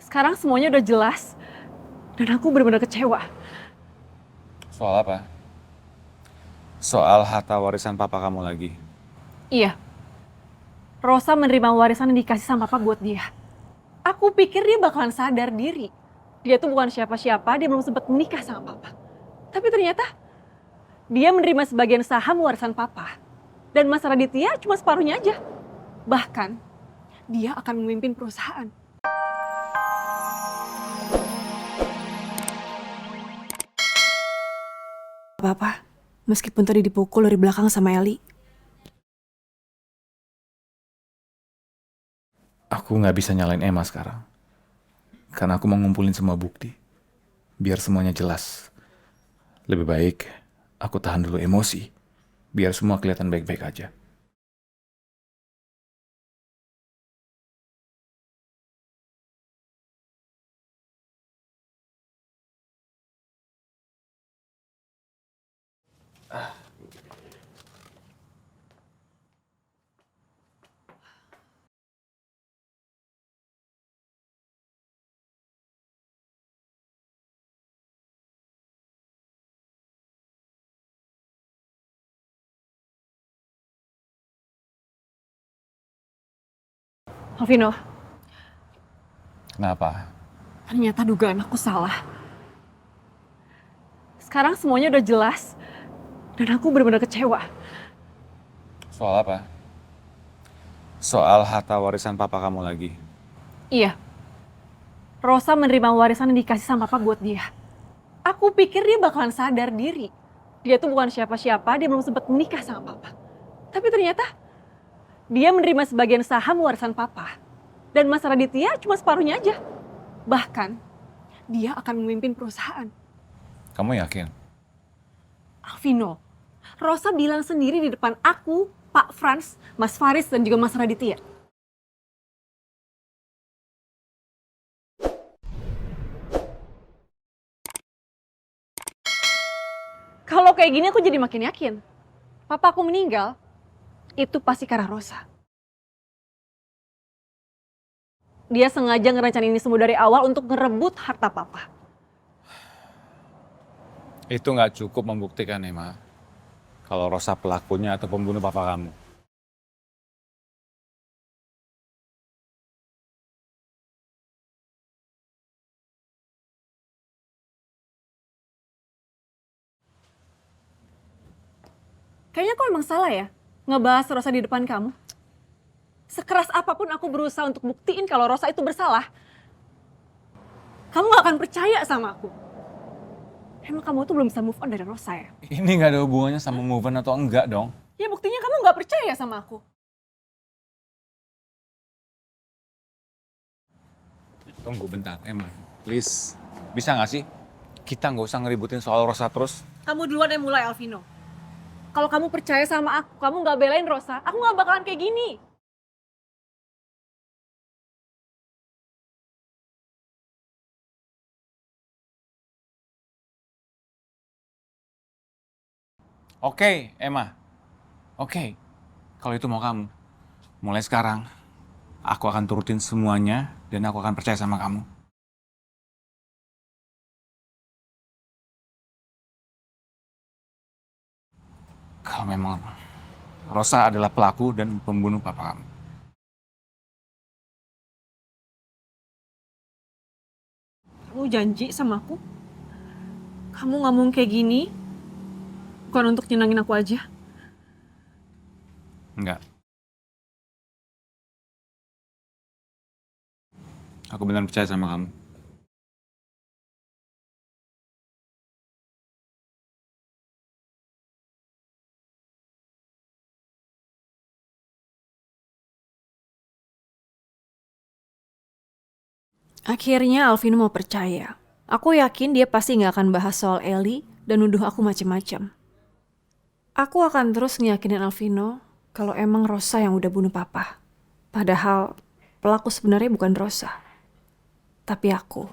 Sekarang semuanya udah jelas dan aku benar-benar kecewa. Soal apa? Soal harta warisan papa kamu lagi. Iya, Rosa menerima warisan yang dikasih sama papa buat dia. Aku pikir dia bakalan sadar diri. Dia tuh bukan siapa-siapa, dia belum sempat menikah sama papa. Tapi ternyata dia menerima sebagian saham warisan papa. Dan Mas Raditya cuma separuhnya aja. Bahkan dia akan memimpin perusahaan. Apa-apa, meskipun tadi dipukul dari belakang sama Eli. Aku nggak bisa nyalain Emma sekarang. Karena aku mau ngumpulin semua bukti. Biar semuanya jelas. Lebih baik aku tahan dulu emosi. Biar semua kelihatan baik-baik aja. Alvino, Kenapa? ternyata dugaan aku salah. Sekarang semuanya udah jelas dan aku benar-benar kecewa. Soal apa? Soal harta warisan papa kamu lagi. Iya, Rosa menerima warisan yang dikasih sama papa buat dia. Aku pikir dia bakalan sadar diri. Dia tuh bukan siapa-siapa, dia belum sempat menikah sama papa. Tapi ternyata dia menerima sebagian saham warisan papa. Dan Mas Raditya cuma separuhnya aja. Bahkan dia akan memimpin perusahaan. Kamu yakin? Alvino, Rosa bilang sendiri di depan aku, Pak Frans, Mas Faris, dan juga Mas Raditya. Kalau kayak gini aku jadi makin yakin. Papa aku meninggal, itu pasti karena Rosa. Dia sengaja ngerencanain ini semua dari awal untuk ngerebut harta papa. Itu nggak cukup membuktikan, Emma. Kalau Rosa pelakunya atau pembunuh papa kamu. Kayaknya kau emang salah ya, ngebahas Rosa di depan kamu. Sekeras apapun aku berusaha untuk buktiin kalau Rosa itu bersalah, kamu gak akan percaya sama aku. Emang kamu tuh belum bisa move on dari Rosa ya? Ini nggak ada hubungannya sama move on atau enggak dong. Ya buktinya kamu gak percaya sama aku. Tunggu bentar, Emma. Please. Bisa nggak sih? Kita nggak usah ngeributin soal Rosa terus. Kamu duluan yang mulai, Alvino. Kalau kamu percaya sama aku, kamu gak belain Rosa, aku gak bakalan kayak gini. Oke, Emma. Oke. Kalau itu mau kamu. Mulai sekarang, aku akan turutin semuanya dan aku akan percaya sama kamu. Kalau memang Rosa adalah pelaku dan pembunuh papa kamu. Kamu janji sama aku, kamu ngomong kayak gini, bukan untuk nyenangin aku aja. Enggak. Aku benar percaya sama kamu. Akhirnya Alvino mau percaya. Aku yakin dia pasti nggak akan bahas soal Eli dan nuduh aku macem-macem. Aku akan terus ngeyakinin Alvino kalau emang Rosa yang udah bunuh papa. Padahal pelaku sebenarnya bukan Rosa, tapi aku.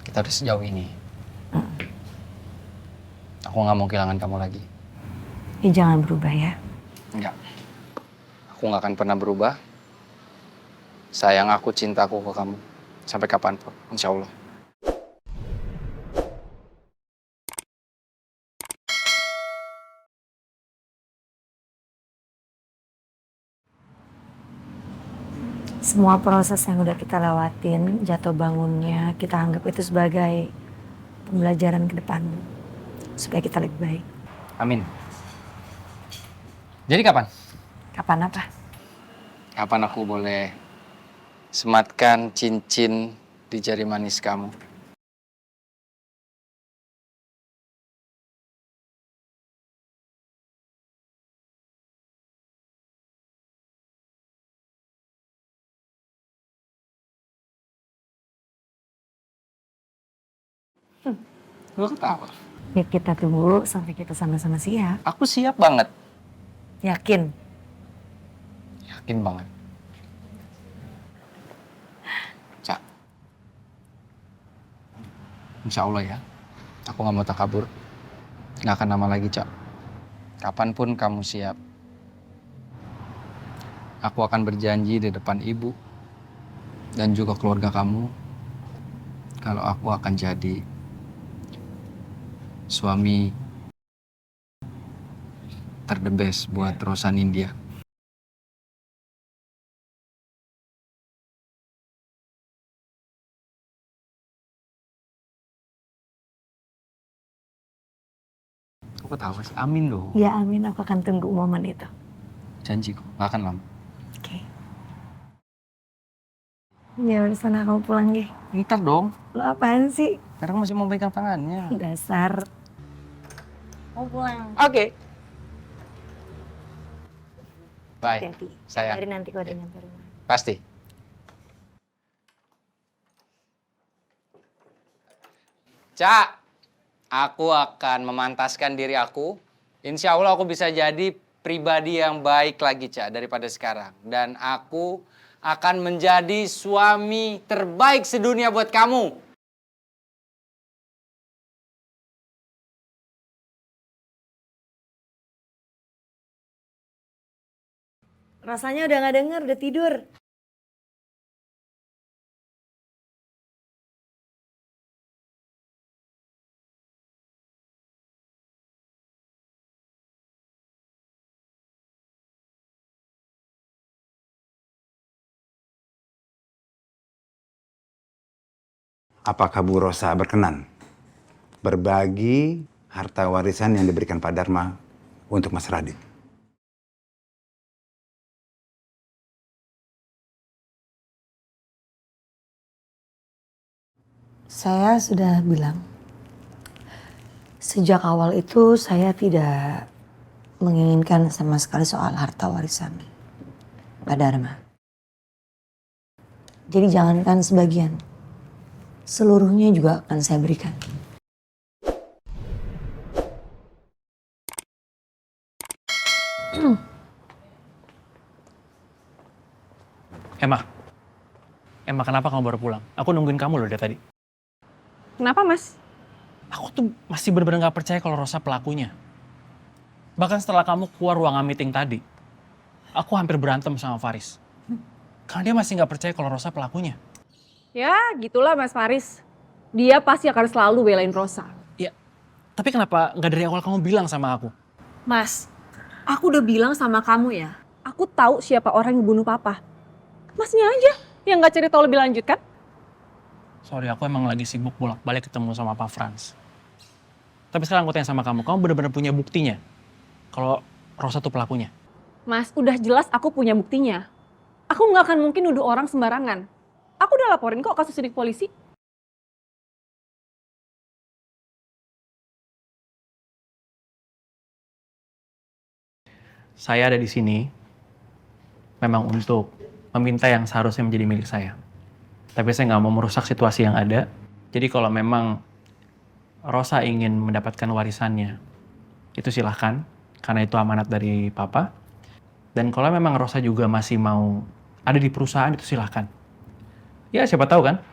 Kita udah sejauh ini. Aku nggak mau kehilangan kamu lagi. Ya jangan berubah ya. Enggak. Aku nggak akan pernah berubah. Sayang aku, cintaku ke kamu. Sampai kapanpun, insya Allah. Semua proses yang udah kita lewatin, jatuh bangunnya, kita anggap itu sebagai pembelajaran ke depan. Supaya kita lebih baik. Amin. Jadi kapan? Kapan apa? Kapan aku boleh sematkan cincin di jari manis kamu? Gue ketawa. Ya kita tunggu sampai kita sama-sama siap. Aku siap banget. Yakin? Yakin banget. Cak. Insya Allah ya. Aku gak mau takabur. Gak akan lama lagi, Cak. Kapanpun kamu siap. Aku akan berjanji di depan ibu. Dan juga keluarga kamu. Kalau aku akan jadi suami the best buat Rosa Nindya. Aku ketawa sih. Amin loh. Ya amin, aku akan tunggu momen itu. Janji kok, gak akan lama. Oke. Ya udah sana kamu pulang deh. Ntar dong. Lo apaan sih? Karena masih mau pegang tangannya. Dasar. Mau pulang. Oke. Bye. Hati-hati. Sayang. Kabarin nanti kalau udah nyampe rumah. Pasti. Cak, aku akan memantaskan diri aku. Insya Allah aku bisa jadi pribadi yang baik lagi, Cak, daripada sekarang. Dan aku akan menjadi suami terbaik sedunia buat kamu. Rasanya udah gak denger, udah tidur. Apakah Bu Rosa berkenan berbagi harta warisan yang diberikan Pak Dharma untuk Mas Radit? Saya sudah bilang, sejak awal itu saya tidak menginginkan sama sekali soal harta warisan Pak Dharma. Jadi jangankan sebagian, seluruhnya juga akan saya berikan. Emma kenapa kamu baru pulang? Aku nungguin kamu loh dari tadi. Kenapa, Mas? Aku tuh masih bener-bener gak percaya kalau Rosa pelakunya. Bahkan setelah kamu keluar ruangan meeting tadi, aku hampir berantem sama Faris. Karena dia masih gak percaya kalau Rosa pelakunya. Ya, gitulah Mas Faris. Dia pasti akan selalu belain Rosa. Ya, tapi kenapa gak dari awal kamu bilang sama aku? Mas, aku udah bilang sama kamu ya. Aku tahu siapa orang yang bunuh Papa. Masnya aja yang gak cari tahu lebih lanjut kan? Sorry, aku emang lagi sibuk bolak-balik ketemu sama Pak Frans. Tapi sekarang aku tanya sama kamu bener-bener punya buktinya kalau Rosa tuh pelakunya? Mas, udah jelas aku punya buktinya. Aku gak akan mungkin nuduh orang sembarangan. Aku udah laporin kok kasus ini ke polisi. Saya ada di sini memang untuk meminta yang seharusnya menjadi milik saya. Tapi saya nggak mau merusak situasi yang ada. Jadi kalau memang Rosa ingin mendapatkan warisannya, itu silahkan. Karena itu amanat dari Papa. Dan kalau memang Rosa juga masih mau ada di perusahaan, itu silahkan. Ya siapa tahu kan,